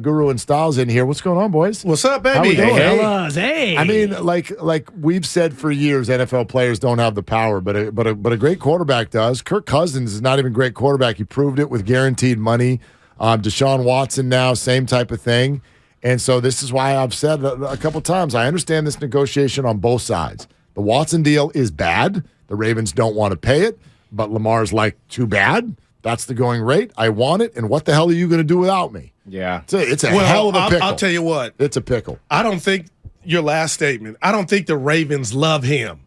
Guru and Styles in here. What's going on, boys? What's up, baby? How we doing? Hey. I mean, like we've said for years, NFL players don't have the power, but a great quarterback does. Kirk Cousins is not even a great quarterback. He proved it with guaranteed money. Deshaun Watson now, same type of thing. And so this is why I've said a couple times, I understand this negotiation on both sides. The Watson deal is bad. The Ravens don't want to pay it, but Lamar's like, too bad. That's the going rate. I want it, and what the hell are you going to do without me? Yeah. It's a hell of a pickle. I'll tell you what. It's a pickle. I don't think your last statement, I don't think the Ravens love him.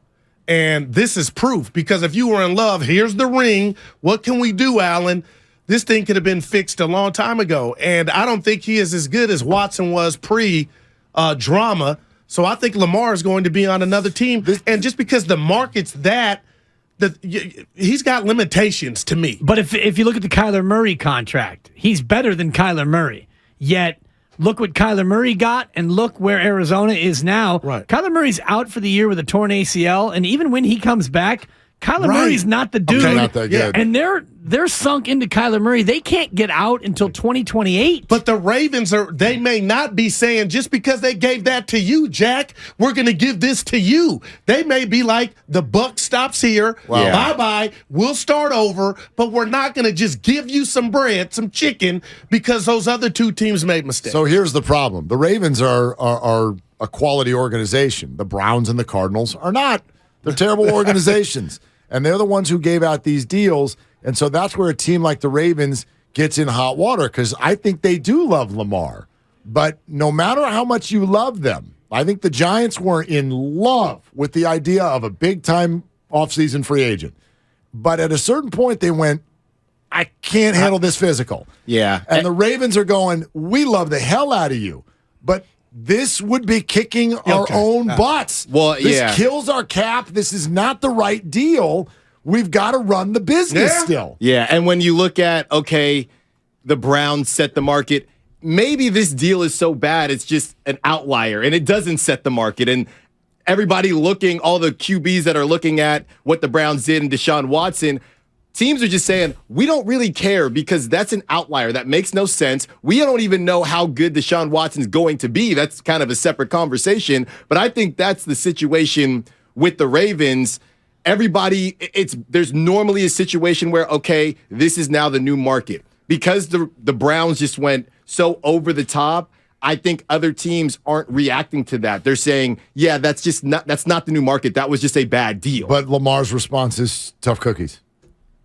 And this is proof, because if you were in love, here's the ring. What can we do, Allen? This thing could have been fixed a long time ago. And I don't think he is as good as Watson was pre-drama. So I think Lamar is going to be on another team. And just because the market's he's got limitations to me. But if you look at the Kyler Murray contract, he's better than Kyler Murray. Yet, look what Kyler Murray got, and look where Arizona is now. Right. Kyler Murray's out for the year with a torn ACL, and even when he comes back, Kyler Murray's not the dude. Okay, not that good. And they're sunk into Kyler Murray. They can't get out until 2028. But the Ravens they may not be saying, just because they gave that to you, Jack, we're going to give this to you. They may be like, the buck stops here. Wow. Bye-bye. We'll start over, but we're not going to just give you some bread, some chicken, because those other two teams made mistakes. So here's the problem. The Ravens are a quality organization. The Browns and the Cardinals are not. They're terrible organizations. And they're the ones who gave out these deals. And so that's where a team like the Ravens gets in hot water, because I think they do love Lamar. But no matter how much you love them, I think the Giants were in love with the idea of a big-time offseason free agent. But at a certain point, they went, I can't handle this physical. Yeah. And the Ravens are going, we love the hell out of you. But this would be kicking our own butts. Well, this kills our cap. This is not the right deal. We've got to run the business still. Yeah, and when you look at, okay, the Browns set the market, maybe this deal is so bad it's just an outlier, and it doesn't set the market. And everybody looking, all the QBs that are looking at what the Browns did and Deshaun Watson, teams are just saying, we don't really care because that's an outlier. That makes no sense. We don't even know how good Deshaun Watson's going to be. That's kind of a separate conversation. But I think that's the situation with the Ravens. Everybody, there's normally a situation where, okay, this is now the new market. Because the Browns just went so over the top, I think other teams aren't reacting to that. They're saying, yeah, that's not the new market. That was just a bad deal. But Lamar's response is tough cookies.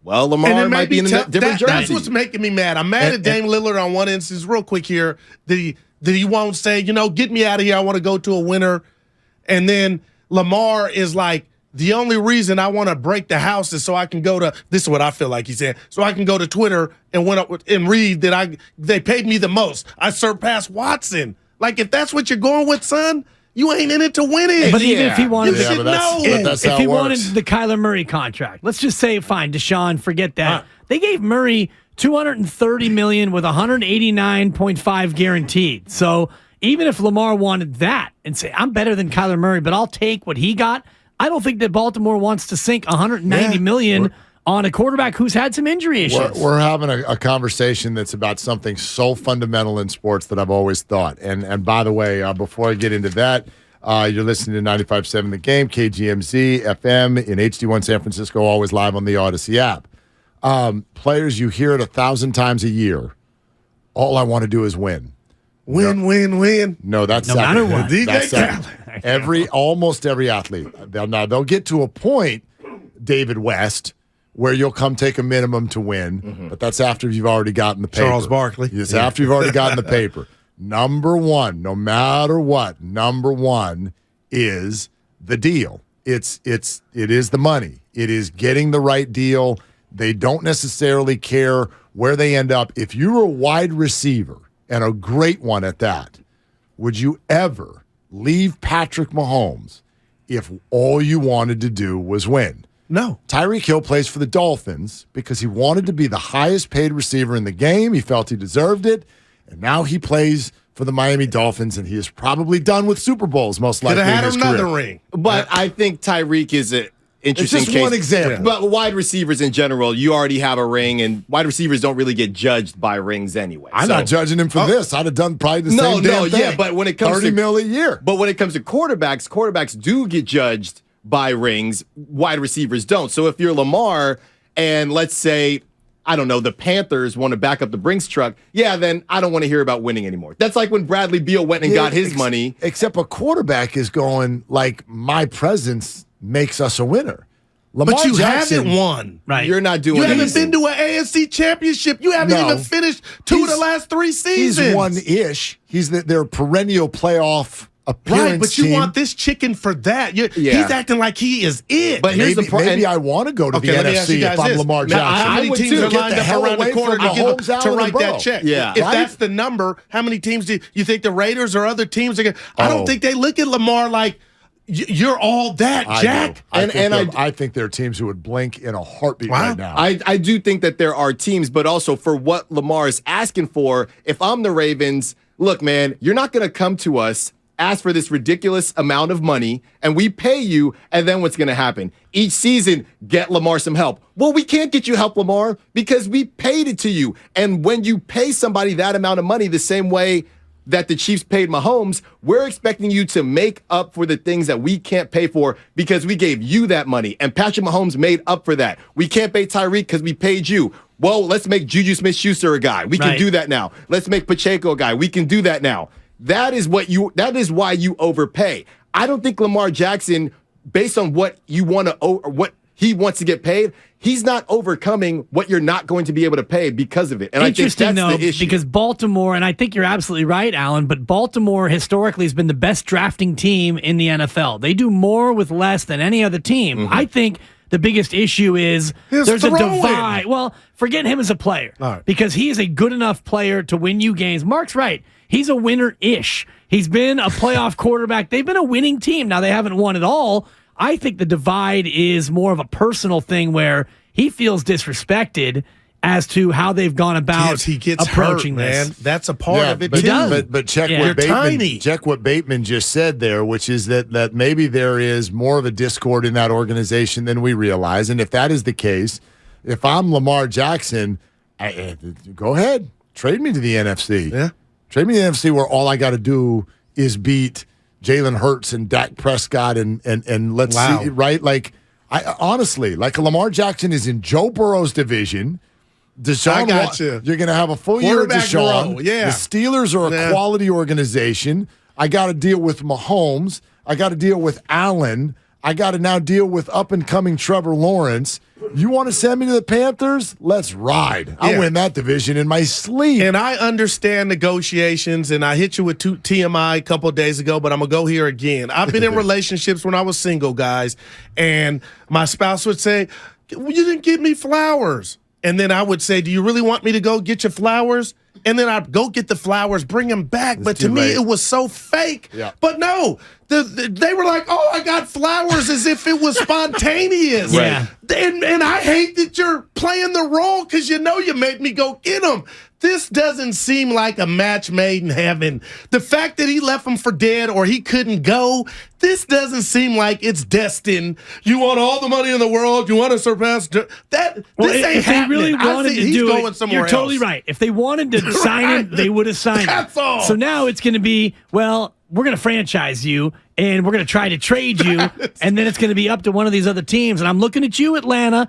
Well, Lamar might be in a different jersey. That's what's making me mad. I'm mad at Dame Lillard on one instance. Real quick here, that he won't say, get me out of here. I want to go to a winner. And then Lamar is like, the only reason I want to break the house is so I can go to, this is what I feel like he said, so I can go to Twitter and read that they paid me the most. I surpassed Watson. Like, if that's what you're going with, son, you ain't in it to win it. But even if he wanted, if he wanted the Kyler Murray contract, let's just say, fine, Deshaun, forget that. They gave Murray $230 million with $189.5 guaranteed. So even if Lamar wanted that and say, I'm better than Kyler Murray, but I'll take what he got, I don't think that Baltimore wants to sink $190 million on a quarterback who's had some injury issues. We're having a conversation that's about something so fundamental in sports that I've always thought. And by the way, before I get into that, you're listening to 95.7 The Game, KGMZ, FM in HD1 San Francisco, always live on the Odyssey app. Players, you hear it 1,000 times a year. All I want to do is win. Win. No, that's no matter what. Almost every athlete. They'll get to a point, David West, where you'll come take a minimum to win, but that's after you've already gotten the paper. Charles Barkley. It's after you've already gotten the paper. Number one, no matter what, number one is the deal. It is the money. It is getting the right deal. They don't necessarily care where they end up. If you're a wide receiver, and a great one at that, would you ever leave Patrick Mahomes if all you wanted to do was win? No. Tyreek Hill plays for the Dolphins because he wanted to be the highest paid receiver in the game. He felt he deserved it. And now he plays for the Miami Dolphins, and he is probably done with Super Bowls, most likely in his career. Could have had another ring. But I think Tyreek interesting just case. one example. But wide receivers in general, you already have a ring, and wide receivers don't really get judged by rings anyway. I'm not judging him for this. I'd have done probably the same damn thing. Yeah, but when it comes $30 million a year. But when it comes to quarterbacks do get judged by rings. Wide receivers don't. So if you're Lamar, and let's say, I don't know, the Panthers want to back up the Brinks truck, then I don't want to hear about winning anymore. That's like when Bradley Beal went and got his money. Except a quarterback is going, like, my presence makes us a winner. Lamar But you Jackson, haven't won. Right. You're not doing You anything. haven't been to an AFC championship. You haven't even finished two of the last 3 seasons. He's one-ish. He's their perennial playoff appearance Right, but you team. want this chicken for that. He's acting like he is it. But here's Maybe, the problem. maybe I want to go to the let me ask you NFC guys if I'm this. Lamar Now, Jackson. how many would teams too. are Get lined the up hell around away the corner from to, give, Mahomes, to Allen, write and Burrow. that check? Yeah. If Right? that's the number, how many teams do you think the Raiders or other teams are going to? I don't think they look at Lamar like, you're all that, Jack. I think there are teams who would blink in a heartbeat right now. I do think that there are teams, but also for what Lamar is asking for, if I'm the Ravens, look, man, you're not going to come to us, ask for this ridiculous amount of money, and we pay you, and then what's going to happen? Each season, get Lamar some help. Well, we can't get you help, Lamar, because we paid it to you. And when you pay somebody that amount of money the same way that the Chiefs paid Mahomes, we're expecting you to make up for the things that we can't pay for because we gave you that money. And Patrick Mahomes made up for that. We can't pay Tyreek because we paid you. Well, let's make Juju Smith-Schuster a guy. We can do that now. Let's make Pacheco a guy. We can do that now. That is why you overpay. I don't think Lamar Jackson, based on what you want to or what he wants to get paid, he's not overcoming what you're not going to be able to pay because of it. And Interesting, I think that's the issue. because Baltimore, and I think you're absolutely right, Alan, but Baltimore historically has been the best drafting team in the NFL. They do more with less than any other team. Mm-hmm. I think the biggest issue is there's a divide. Well, forget him as a player because he is a good enough player to win you games. Mark's right. He's a winner-ish. He's been a playoff quarterback. They've been a winning team. Now, they haven't won at all. I think the divide is more of a personal thing where he feels disrespected as to how they've gone about he gets approaching hurt, this. man. That's a part of it, but, too. But check Yeah. what They're tiny. Check what Bateman just said there, which is that maybe there is more of a discord in that organization than we realize. And if that is the case, if I'm Lamar Jackson, go ahead, trade me to the NFC. Yeah. Trade me to the NFC where all I got to do is beat Jalen Hurts and Dak Prescott and let's see, right? Like, I honestly, like Lamar Jackson is in Joe Burrow's division. Deshaun, you're going to have a full year of Deshaun. Yeah. The Steelers are a quality organization. I got to deal with Mahomes. I got to deal with Allen. I got to now deal with up-and-coming Trevor Lawrence. You want to send me to the Panthers? Let's ride. I'll win that division in my sleep. And I understand negotiations, and I hit you with TMI a couple of days ago, but I'm going to go here again. I've been in relationships when I was single, guys, and my spouse would say, you didn't give me flowers. And then I would say, do you really want me to go get your flowers? And then I'd go get the flowers, bring them back. But to me, it was so fake. Yeah. But no, they were like, oh, I got flowers as if it was spontaneous. Yeah. And I hate that you're playing the role because you know you made me go get them. This doesn't seem like a match made in heaven. The fact that he left him for dead or he couldn't go, this doesn't seem like it's destined. You want all the money in the world. You want to surpass that. Well, this ain't if they happening. really wanted to he's do going it, somewhere you're totally else. right. If they wanted to sign him, they would have signed That's him. all. So now it's going to be, well, we're going to franchise you, and we're going to try to trade you, and then it's going to be up to one of these other teams. And I'm looking at you, Atlanta,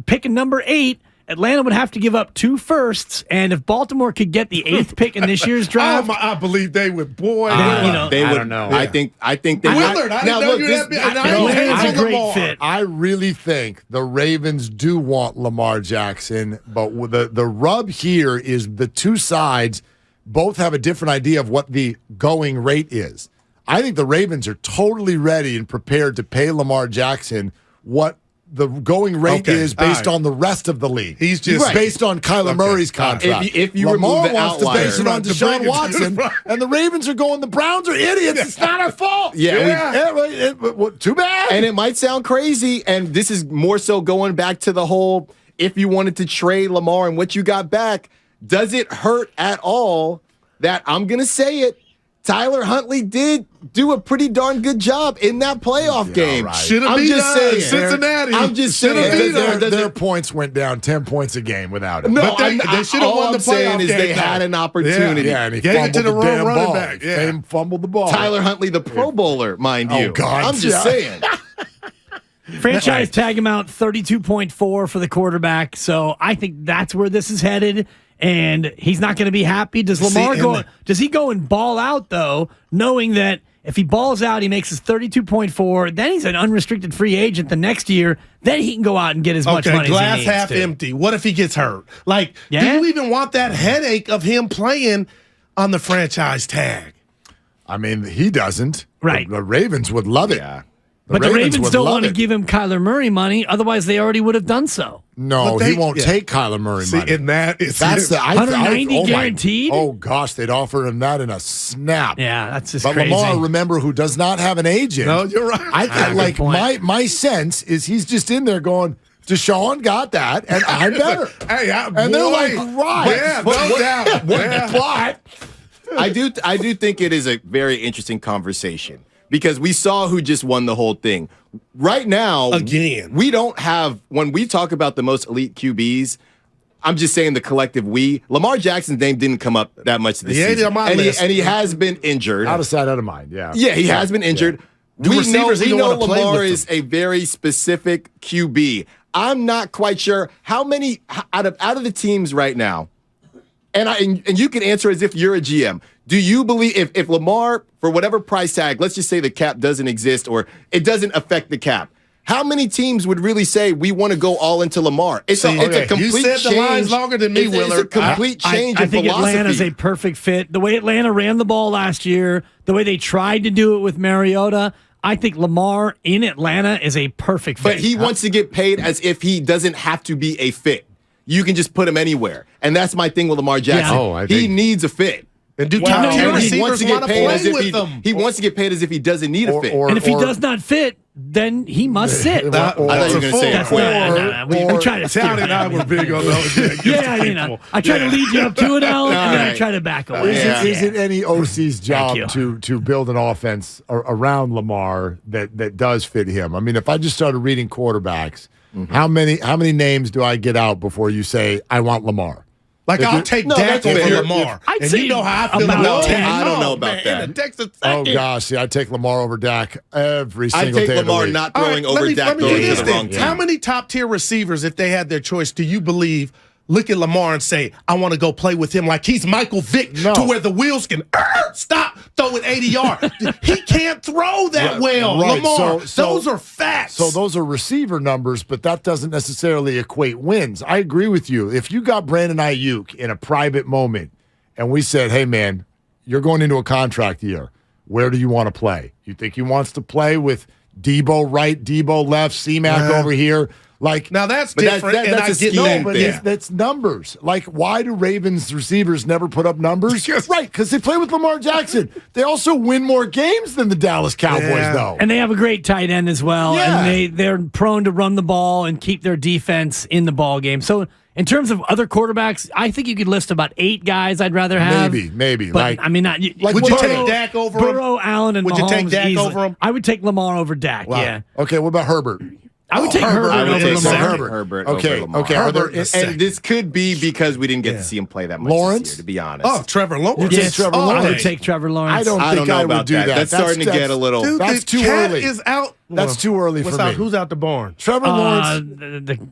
picking number 8. Atlanta would have to give up 2 firsts, and if Baltimore could get the 8th pick in this year's draft, I believe they would. Boy, they would. I don't know. I think they Willard, I didn't know you had been. Willard's a great fit. I really think the Ravens do want Lamar Jackson, but the rub here is the two sides both have a different idea of what the going rate is. I think the Ravens are totally ready and prepared to pay Lamar Jackson what the going rate is based on the rest of the league. He's just based on Kyler Murray's contract. If you Lamar remove the wants outlier, to base it on Deshaun Watson, and the Ravens are going, the Browns are idiots. It's not our fault. Too bad. And it might sound crazy, and this is more so going back to the whole, if you wanted to trade Lamar and what you got back, does it hurt at all that, I'm going to say it, Tyler Huntley did do a pretty darn good job in that playoff game. right. Should have I'm beat just saying. Cincinnati. I'm just Shoulda saying. beat Their points went down 10 points a game without him. No, But they should have all won the I'm saying playoff is they game, had though. an opportunity. Yeah, and he Gave it fumbled to the the wrong damn running ball. back, yeah. He fumbled the ball. Tyler Huntley, the Pro Bowler, mind Oh, you. God. I'm just Yeah. saying. Franchise tag amount 32.4 for the quarterback. So I think that's where this is headed. And he's not going to be happy. Does Lamar does he go and ball out though, knowing that if he balls out, he makes his 32.4, then he's an unrestricted free agent the next year, then he can go out and get as much money glass as he needs half to. empty. What if he gets hurt? Like, do Yeah. you even want that headache of him playing on the franchise tag? I mean, he doesn't. Right. The Ravens would love it. Yeah. But the Ravens would don't love want to it. give him Kyler Murray money, otherwise they already would have done so. No, But they- he won't yeah. take Kyler Murray See, money. and that is That's the 190 oh my- guaranteed? Oh gosh, they'd offer him that in a snap. Yeah, that's just But crazy. Lamar, remember, who does not have an agent. No, you're right. I good like point. my sense is he's just in there going, Deshaun got that, and I'm better. Hey, And they're like, right. Yeah, But no doubt. Yeah. But I do think it is a very interesting conversation because we saw who just won the whole thing. Right now, Again. we don't have, when we talk about the most elite QBs, I'm just saying the collective we. Lamar Jackson's name didn't come up that much this Yeah, he's season. on my and, list. he has been injured. out of sight, out of mind. Yeah. Yeah, he has been injured. Do We know, receivers we even know wanna play Lamar with is a very specific QB. I'm not quite sure how many out of the teams right now, and you can answer as if you're a GM. Do you believe if Lamar, for whatever price tag, let's just say the cap doesn't exist or it doesn't affect the cap, how many teams would really say we want to go all into Lamar? It's a complete you said the change. line's longer than me, It's a Willard. complete change I in think philosophy. Atlanta's a perfect fit. The way Atlanta ran the ball last year, the way they tried to do it with Mariota, I think Lamar in Atlanta is a perfect fit. But he wants to get paid as if he doesn't have to be a fit. You can just put him anywhere. And that's my thing with Lamar Jackson. Yeah. Oh, I He think- needs a fit. And do Well, top no, tier you're right. He wants receivers to get want to paid as play if with them? he wants to get paid as if he doesn't need a fit. and if he does not fit, then he must sit. Or- I thought you were going to say That's it. not, we try to steer Townie and I that. were big on those. Yeah, you know, I try to lead you up to it, Alan, and then I right. try to back away. Is it any OC's job you. to build an offense around Lamar that does fit him? I mean, if I just started reading quarterbacks, how many names do I get out before you say I want Lamar? Like, I'll take No, Dak that's over fair. Lamar. I'd And say you know how I feel about about 10. Dak. I don't know No, about man, that. in the Texas Oh second. gosh, see, I take Lamar over Dak every I single take day of the Lamar week. not All throwing right, over let me Dak do throwing this to the wrong then. team. How many top tier receivers, if they had their choice, do you believe look at Lamar and say, I want to go play with him like he's Michael Vick No. to where the wheels can stop throwing 80 yards? He can't throw that well, right. Lamar. So- those are facts. So those are receiver numbers, but that doesn't necessarily equate wins. I agree with you. If you got Brandon Ayuk in a private moment and we said, hey, man, you're going into a contract year, where do you want to play? You think he wants to play with Debo right, Debo left, C-Mac over here? Like, now that's But that's- different, and that's I a get scheme that. but thing. that's numbers. Like, why do Ravens receivers never put up numbers? Right, because they play with Lamar Jackson. They also win more games than the Dallas Cowboys, Yeah. though. And they have a great tight end as well. Yeah. And they're prone to run the ball and keep their defense in the ball game. So in terms of other quarterbacks, I think you could list about 8 guys I'd rather have. Maybe. But Like, I mean, not like Would you Burrow- take Dak over him? Burrow, Allen, and Would Mahomes you take Dak easily. over him? I would take Lamar over Dak. wow. Yeah, Okay, what about Herbert? I would take Herbert I would over take Lamar. Herbert. Herbert Okay, over Lamar. okay. Are there- Herbert the And this could be because we didn't get to see him play that much Lawrence? this year, to be honest. Oh, Trevor Lawrence. Yes, Trevor I Lawrence. would take Trevor Lawrence. I don't I think don't know I about would do that. that. That's starting to get a little. Dude, That's the too cat early. is out. That's too early What's for out, me. Who's out the barn? Trevor Lawrence.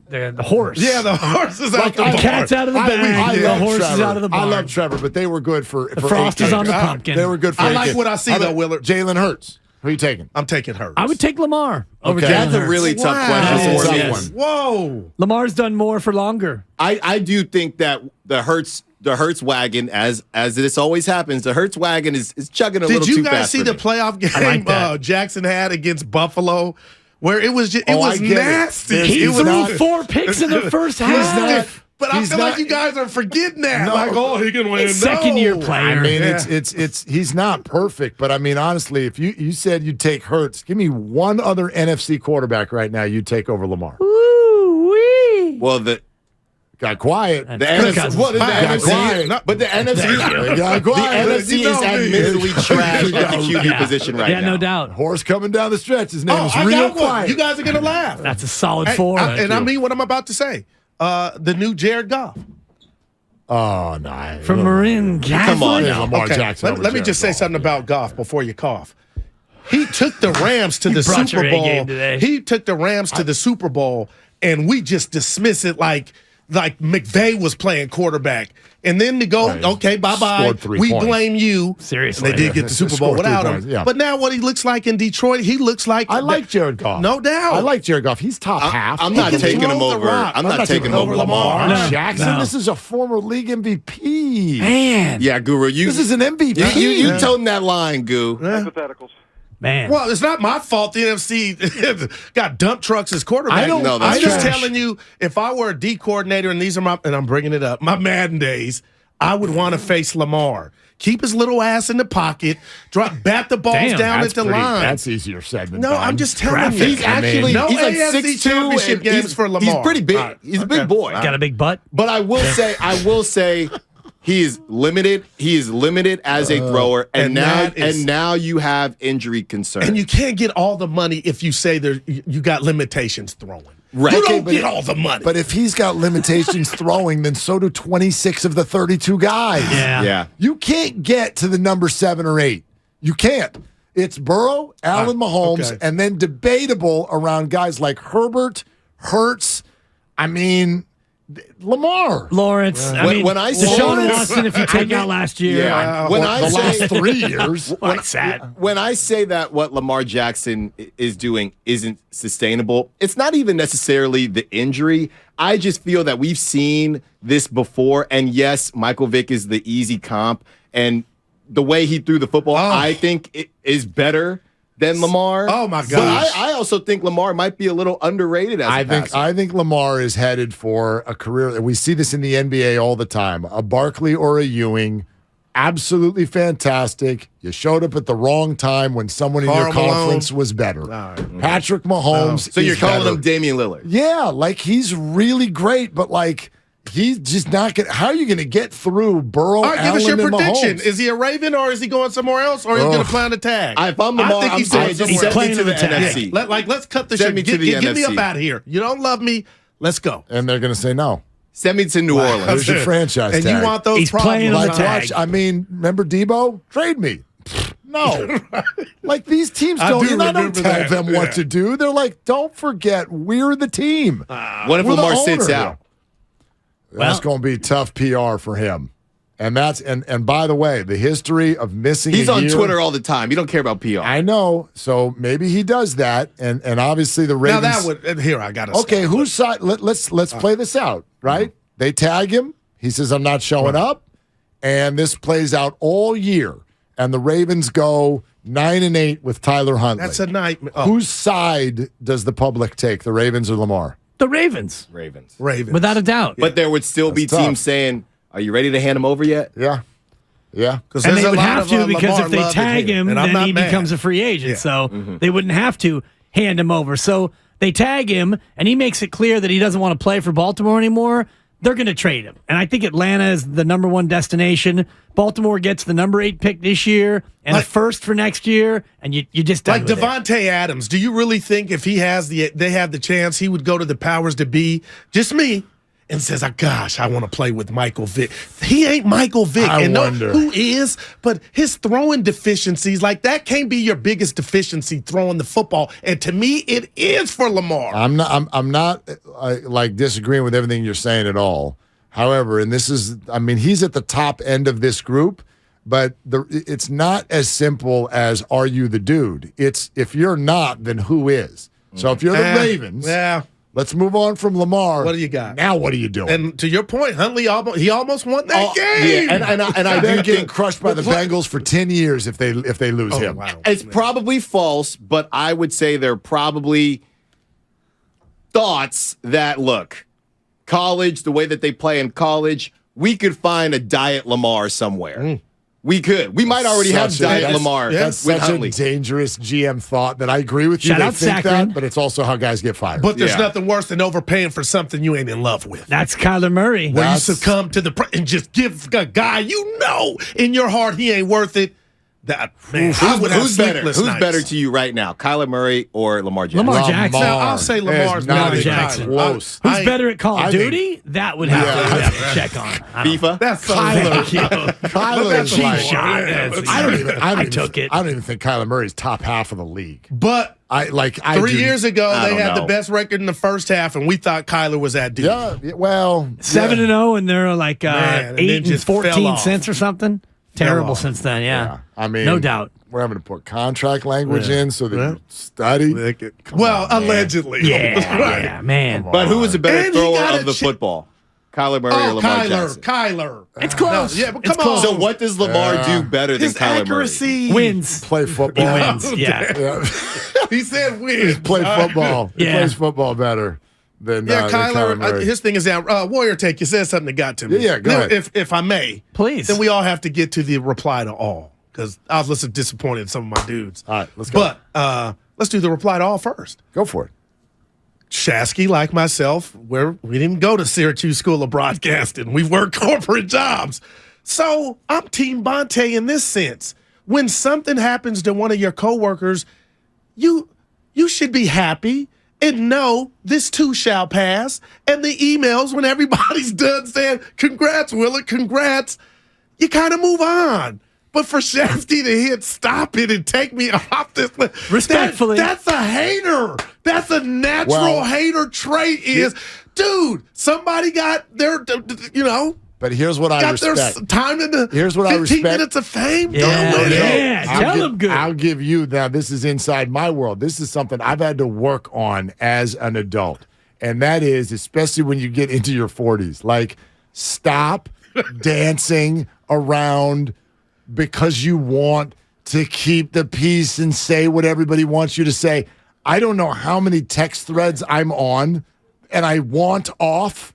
The horse. Yeah, the horse is out the I- barn. cat's out of the bag. The love horse is Trevor. out of the barn. I love Trevor, but they were good for frost 8 is on the games. pumpkin. They were good for I 8 like games. what I see, How though, about Willard. Jalen Hurts. Who are you taking? I'm taking Hurts. I would take Lamar over Okay. Jalen That's a Hurts. really tough Wow. question That's for a me. tough Yes. one. Whoa. Lamar's done more for longer. I do think that the Hurts wagon, as this always happens, the Hurts wagon is chugging a Did little you too guys fast see for the me. playoff I like game that. Jackson had against Buffalo, where it was just, it Oh, I was get it. nasty. He It was threw not- 4 picks in the first not- half. But I He's feel not- like you guys are forgetting that. No. Like, oh, he can win. He's second-year No. player. I mean, Yeah. it's he's not perfect, but I mean, honestly, if you said you'd take Hurts, give me one other NFC quarterback right now you'd take over Lamar. Ooh-wee. Well, Got quiet. The NFC, what is the Got NFC? quiet. But the NFC, Got quiet. the NFC is admittedly trash at the QB position right now. Yeah, no doubt. Horse coming down the stretch. His name is I real got one. quiet. You guys are gonna laugh. That's a solid 4. And I mean what I'm about to say. The new Jared Goff. Oh, nice. From Marin Catholic. Come on Yeah, now. Lamar Jackson. Let me just say something about Goff before you cough. He took the Rams to the brought Super your A game Bowl. today. He took the Rams to the Super Bowl, and we just dismiss it like McVay was playing quarterback. And then to go, Right. okay, bye-bye. Scored 3 We points. blame you. Seriously. And they did get the Super Bowl Scored 3 without him. points, yeah. But now what he looks like in Detroit, he looks like I like Jared Goff. No doubt. I like Jared Goff. He's top half. I'm He not can taking throw him the over. rock. I'm not taking him over Lamar. No. Jackson, No. this is a former league MVP. Man. Yeah, Guru, This is an MVP. you told that line, Goo. Hypotheticals. Man. Well, it's not my fault the NFC got dump trucks as quarterback. I don't- No, that's I'm just trash. telling you, if I were a D coordinator and these are and I'm bringing it up, my Madden days, I would want to face Lamar. Keep his little ass in the pocket, bat the balls Damn, down That's at the pretty- line. That's easier said than No, done. I'm just telling Graphic. you. He's actually no he's like AFC 6'2", championship and games he's, for Lamar. he's pretty big. All right. He's a big Okay. boy. Got a big butt. But I will say he is limited. He is limited as a thrower, and now you have injury concerns. And you can't get all the money if you say you got limitations throwing. Right. You Okay, don't but- get all the money. But if he's got limitations throwing, then so do 26 of the 32 guys. Yeah. yeah. You can't get to the number 7 or 8. You can't. It's Burrow, Allen Mahomes, okay. and then debatable around guys like Herbert, Hurts. I mean, Lamar. Lawrence. I When- mean, when I say- Deshaun Lawrence- Watson, if you take out last year. Yeah. When the I say last 3 years. Well, that's sad. when I say that what Lamar Jackson is doing isn't sustainable, it's not even necessarily the injury. I just feel that we've seen this before. And yes, Michael Vick is the easy comp. And the way he threw the football, I think it is better than Lamar. Oh, my But gosh. I also think Lamar might be a little underrated as a passer. I think Lamar is headed for a career. We see this in the NBA all the time. A Barkley or a Ewing, absolutely fantastic. You showed up at the wrong time when someone in your Karl conference was better. Patrick Mahomes. So you're is calling better. him Damian Lillard. Yeah, like he's really great, but like he's just not going to. How are you going to get through Burrow, all right, give Allen, us your and prediction. Mahomes? Is he a Raven or is he going somewhere else or is he going to play on the tag? If I'm Lamar, I think I'm he's saying going just somewhere playing send me to in the the tag. NFC. Let's cut the Send shit. me to the Get me NFC. up out of here. You don't love me. Let's go. And they're going to say no. Send me to New Orleans. There's your franchise And tag. you want those He's playing problems. on the Like, tag. watch. I mean, remember Debo? Trade me. No. Like these teams I don't. do You don't remember tell that. them what to do. They're like, don't forget, we're the team. What if We're the Lamar sits owner. out? That's going to be tough PR for him. And that's and by the way, the history of missing. He's a on year, Twitter all the time. You don't care about PR. I know. So maybe he does that. And obviously the Now Ravens. that would here I got to Okay, whose side? Let's play this out, right? They tag him. He says, "I'm not showing up," and this plays out all year. And the Ravens go 9-8 with Tyler Huntley. That's a nightmare. Oh, Whose side does the public take? The Ravens or Lamar? The Ravens, Ravens. Ravens. without a doubt. But there would still be That's teams tough. saying, "Are you ready to hand him over yet?" Yeah, yeah. Because And they would have to because if they tag him, and I'm then not he mad. becomes a free agent. Yeah. So they wouldn't have to hand him over. So they tag him, and he makes it clear that he doesn't want to play for Baltimore anymore. They're going to trade him. And I think Atlanta is the number 1 destination. Baltimore gets the number 8 pick this year and a first for next year, and you just done Like with it. Devontae Adams, do you really think if they have the chance, he would go to the powers to be, just me, and says, "Oh gosh, I want to play with Michael Vick." He ain't Michael Vick, I and wonder. who is? But his throwing deficiencies, like that, can't be your biggest deficiency throwing the football. And to me, it is for Lamar. I'm not like disagreeing with everything you're saying at all. However, and this is, I mean, he's at the top end of this group, but it's not as simple as are you the dude? It's if you're not, then who is? So if you're the Ravens, yeah. let's move on from Lamar. What do you got? Now what are you doing? And to your point, Huntley almost won that game. Yeah, and I They're do getting think crushed by the Bengals for 10 years if they lose him. Wow. it's probably false, but I would say there are probably thoughts that look, college, the way that they play in college, we could find a diet Lamar somewhere. We could. We might already have Giant Lamar That's with such Huntley. a dangerous GM thought that I agree with you. Shout They out think Saccharin. that, but it's also how guys get fired. But there's Yeah. nothing worse than overpaying for something you ain't in love with. That's Kyler Murray. Where you That's- succumb to and just give a guy you know in your heart he ain't worth it. That man, I would have Who's better? sleepless Who's nights. better to you right now, Kyler Murray or Lamar Jackson? Lamar Jackson. Now, I'll say Lamar's not better than Jackson. Kyler. Close. Who's I- better at Call I of think- Duty? That would have to check on. I don't- FIFA? That's so Thank you. Kyler is Cheap like, shot. I took it. I don't even think Kyler Murray's top half of the league. But I 3 do- years ago, I they don't had the know. best record in the first half, and we thought Kyler was that dude. Yeah, well, 7-0, and they're like Man, and then 8 and just fell 14 off. cents or something. Terrible off. since then. Yeah. I mean, no doubt. We're having to put contract language Yeah. in so that Yeah. you study. Well, allegedly. Yeah, Right. yeah, man. But who was the better And he thrower got of a the football? Kyler Murray or Oh, Lamar Jackson? Kyler. It's close. Yeah, but It's come close. on. So what does Lamar do better than His Kyler accuracy. Wins. Play He football. wins. Yeah. Yeah. He said win. Play football. He Yeah. plays football better than Yeah, than Kyler. Murray. His thing is down. Warrior Take, you said something that got to me. Yeah, go Now, ahead. If I may, Please. then we all have to get to the reply to all because I was a little disappointed in some of my dudes. All right, let's go. But let's do the reply to all first. Go for it. Shasky, like myself, we didn't go to Syracuse School of Broadcasting. We worked corporate jobs. So I'm Team Bonte in this sense. When something happens to one of your coworkers, you should be happy and know this too shall pass. And the emails, when everybody's done saying, congrats, Willard, congrats, you kind of move on. But for Shasky to hit stop it and take me off this, Respectfully. that's a hater. That's a natural Well, hater trait. Dude, somebody got their, But here's what I got their respect. time in the Here's what I 15 respect. minutes of fame. Yeah, Don't know that. yeah. I'll Tell give- them good. I'll give you now. This is inside my world. This is something I've had to work on as an adult, and that is especially when you get into your 40s. Like, stop dancing around because you want to keep the peace and say what everybody wants you to say. I don't know how many text threads I'm on, and I want off,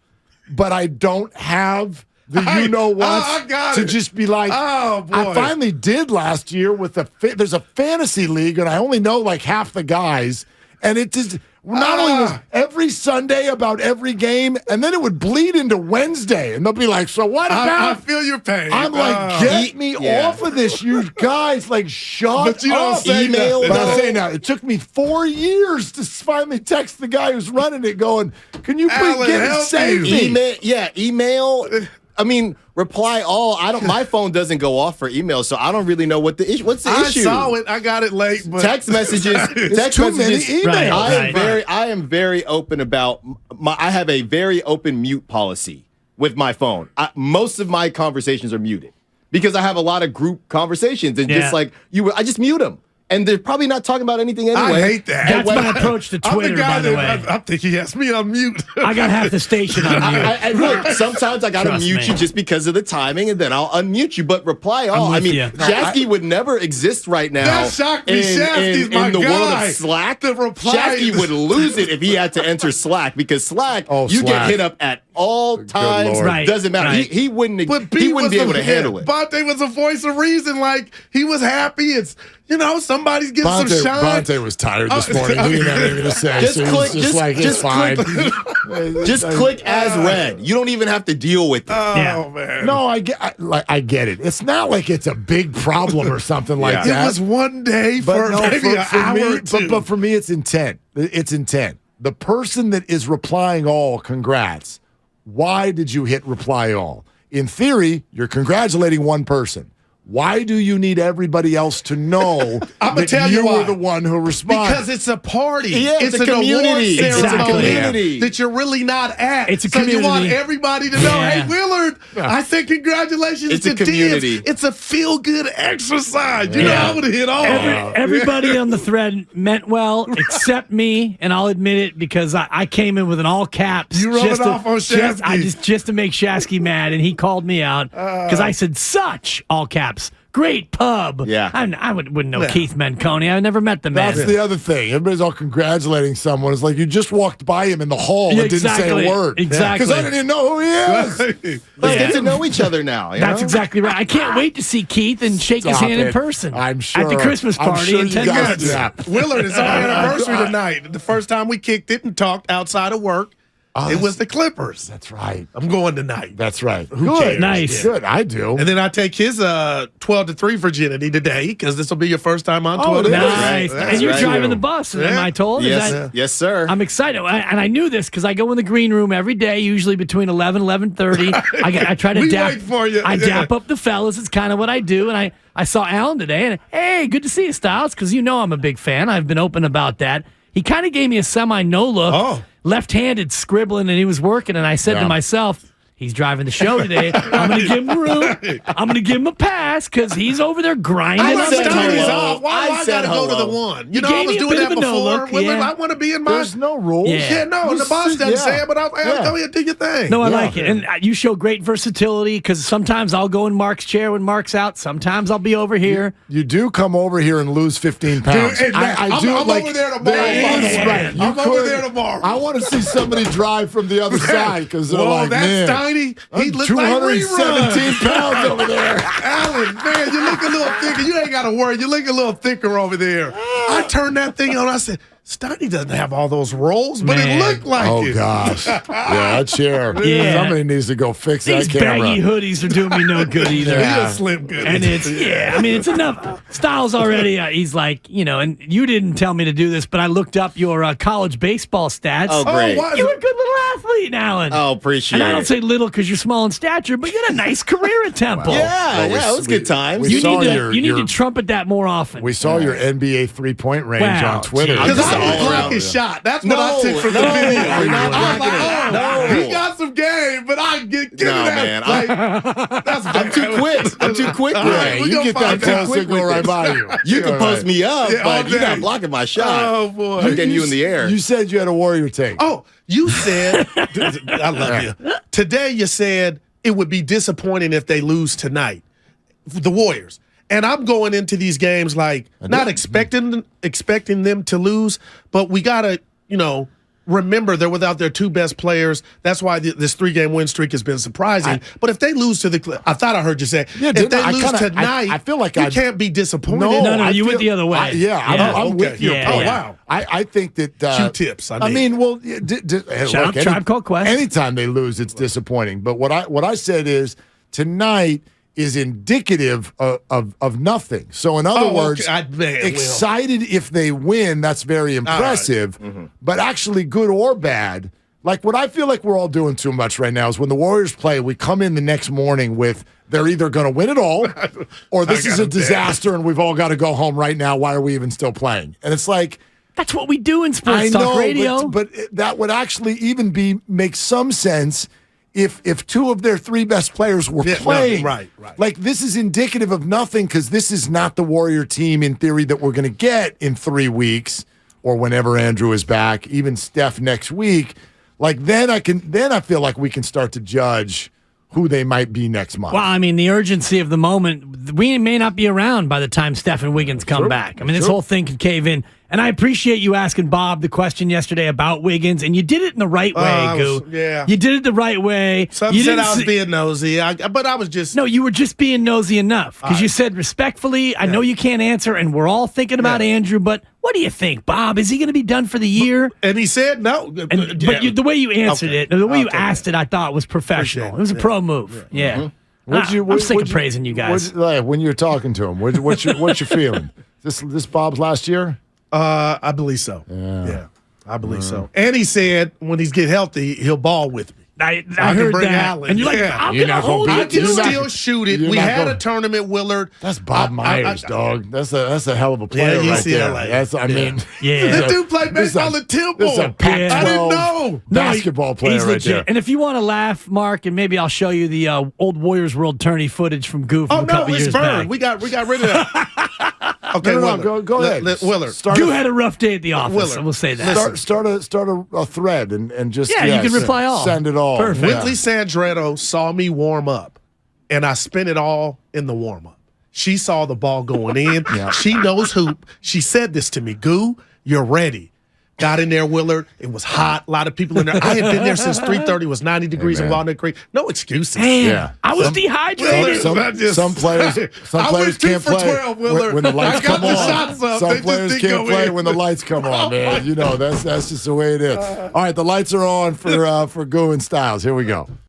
but I don't have the I what got to it. just be like, Oh, boy. I finally did last year with there's a fantasy league, and I only know like half the guys, and it just not only was every Sunday about every game, and then it would bleed into Wednesday, and they'll be like, so what I about? feel your pain. I'm like, get me Yeah. off of this, you guys! Like, shut But you don't up. say Email, nothing. But I'm though. saying now, it took me 4 years to finally text the guy who's running it, going, "Can you please Alan, get it, help save me." me?" Email. I mean, reply all. My phone doesn't go off for email, so I don't really know what the issue. What's the I issue? saw it. I got it late. But Text messages. Text too many messages. emails. I am very open about I have a very open mute policy with my phone. Most of my conversations are muted because I have a lot of group conversations, and just like I just mute them. And they're probably not talking about anything anyway. I hate that. That's my approach to Twitter, I'm the guy by the that way. I think he has me on mute. I got half the station on mute. Look, sometimes I gotta Trust mute me. you just because of the timing, and then I'll unmute you. But reply all. I'm I with mean, you. Shasky would never exist right now. That shocked me. Shasky's my in the world guy. of Slack. The reply- Shasky would lose it if he had to enter Slack because Slack, you get Slack. hit up at all times. Lord. Right, Doesn't matter. right. He wouldn't. But B He wouldn't was be able to handle it. Bonte was a voice of reason. Like, he was happy. It's, somebody's getting some shine. Bonte was tired this morning. He didn't have anything to say. Just so he click- was just like, it's just fine. Just click as read. You don't even have to deal with it. Yeah. Oh, man. No, I get it. It's not like it's a big problem or something like Yeah. It that. was one day But for no, maybe an hour me, or two. but for me, it's intent. It's intent. The person that is replying all, congrats. Why did you hit reply all? In theory, you're congratulating one person. Why do you need everybody else to know I'ma that tell you you were why. the one who responded? Because it's a party. Yeah, it's a an award community. ceremony It's a community. that you're really not at. It's a so you want community. everybody to know, Yeah. hey, Willard, I said congratulations It's to a community. Dibs. It's a feel-good exercise. You know, Yeah. I would have hit all. Everybody on the thread meant well, except me, and I'll admit it because I came in with an all caps. You rubbed off on just Shasky. to make Shasky mad, and he called me out because I said such all caps great pub. Yeah. I wouldn't know Keith Menconi. I never met the man. That's the other thing. Everybody's all congratulating someone. It's like you just walked by him in the hall and didn't say a word. Exactly. Because I didn't even know who he is. Let's get to know each other now. That's exactly right. I can't wait to see Keith and shake his hand in person. I'm sure. At the Christmas party in 10 minutes. Willard, it's our anniversary tonight. The first time we kicked it and talked outside of work, it was the Clippers. That's right. I'm going tonight. That's right. Who cares? Nice. Good. I do. And then I take his 12-3 virginity today because this will be your first time on Twitter. Nice. That's and you're right. driving the bus, am I told? Yes, sir. I'm excited. And I knew this because I go in the green room every day, usually between 11 11:30. I try to wait for you. I dap up the fellas. It's kind of what I do. And I saw Alan today, and hey, good to see you, Styles, because you know I'm a big fan. I've been open about that. He kind of gave me a semi-no look, left-handed scribbling, and he was working, and I said to myself, he's driving the show today. I'm going to give him room. I'm going to give him a pass because he's over there grinding. Why do I I got to go to the one? You know, I was doing that before. I want to be in my... There's no rules. Yeah, no, the boss doesn't say it, but I'll go ahead and do your thing. No, I like it. And you show great versatility because sometimes I'll go in Mark's chair when Mark's out. Sometimes I'll be over here. You do come over here and lose 15 pounds. Dude, I'm over there tomorrow. Right. I'm over there tomorrow. I want to see somebody drive from the other side because they're like, man, that's tiny. He looks like 217 pounds over there. Alan, man, you look a little thicker. You ain't got to worry. You look a little thicker over there. I turned that thing on. I said, Steiny doesn't have all those rolls, but it looked like it. Oh, gosh. Yeah, that chair. Yeah. Somebody needs to go fix These that camera. baggy hoodies are doing me no good either. He's a slim good. And it's, I mean, it's enough. Styles already, he's like, and you didn't tell me to do this, but I looked up your college baseball stats. Oh, great. You're a good little athlete, Alan. Oh, appreciate it. And I don't say little because you're small in stature, but you had a nice career at Temple. Yeah, it was good times. You need to trumpet that more often. We saw your NBA three-point range on Twitter. Because I was blocking shot. That's what I took from the video. He got some game, but I give me that. Man, I'm too quick. I'm too quick. Yeah, you get that close and go right by you. You can post me up, but you're not blocking my shot. Oh, boy. I'm getting you in the air. You said you had a Warrior take. Oh, you said, I love you. Today you said it would be disappointing if they lose tonight, the Warriors. And I'm going into these games like not expecting them to lose, but we got to, remember they're without their two best players. That's why this 3-game win streak has been surprising. But if they lose to I thought I heard you say, if they lose tonight, I feel like you can't be disappointed. No, you went the other way. I'm with you. Yeah, wow. I think that Q-tips. Shout out Tribe Called Quest. Anytime they lose, it's disappointing. But what I said is tonight is indicative of nothing. So in other words, excited if they win, that's very impressive. Right. Mm-hmm. But actually good or bad, like what I feel like we're all doing too much right now is when the Warriors play, we come in the next morning with they're either going to win it all or this is a disaster and we've all got to go home right now. Why are we even still playing? And it's like, that's what we do in sports talk radio. But that would actually even make some sense if two of their three best players were playing. Right. Like, this is indicative of nothing because this is not the Warrior team, in theory, that we're going to get in 3 weeks or whenever Andrew is back, even Steph next week. Like, then I feel like we can start to judge who they might be next month. Well, I mean, the urgency of the moment, we may not be around by the time Steph and Wiggins come back. I mean, this whole thing could cave in. And I appreciate you asking Bob the question yesterday about Wiggins, and you did it in the right way, Goo. You did it the right way. Some said I was being nosy, but I was just... No, you were just being nosy enough, because you said respectfully, I know you can't answer, and we're all thinking about Andrew, but what do you think, Bob? Is he going to be done for the year? And he said no. But the way you answered it, the way you asked it, I thought was professional. It was a pro move. Yeah. I'm sick of praising you guys. When you're talking to him, what's your feeling? This Bob's last year? I believe so. Yeah, I believe so. And he said when he's get healthy, he'll ball with me. I heard that. Allen. And you're like, I'm going to hold I it. can still shoot it. We had a tournament, Willard. That's Bob Myers, dog. That's a hell of a player right there. This dude played baseball at Temple. This is a Pac-12 I didn't know. basketball player he's right legit. there. And if you want to laugh, Mark, and maybe I'll show you the old Warriors World Tourney footage from Goo from a couple years back. We got rid of that. Okay, go ahead. Willard. Goo had a rough day at the office. We'll say that. Start a thread and just you can reply all. Send it all. Perfect. Whitley Sandretto saw me warm up, and I spent it all in the warm up. She saw the ball going in. Yeah. She knows hoop. She said this to me, Goo, you're ready. Got in there, Willard. It was hot. A lot of people in there. I had been there since 3:30. It was 90 degrees in Walnut Creek. No excuses. Damn, Yeah. I was dehydrated. Some players can't play 12, Willard. when the lights I got come the on. shots up. Some They just players didn't can't go play in. when the lights come on, man. You know, that's just the way it is. All right, the lights are on for Goo and Styles. Here we go.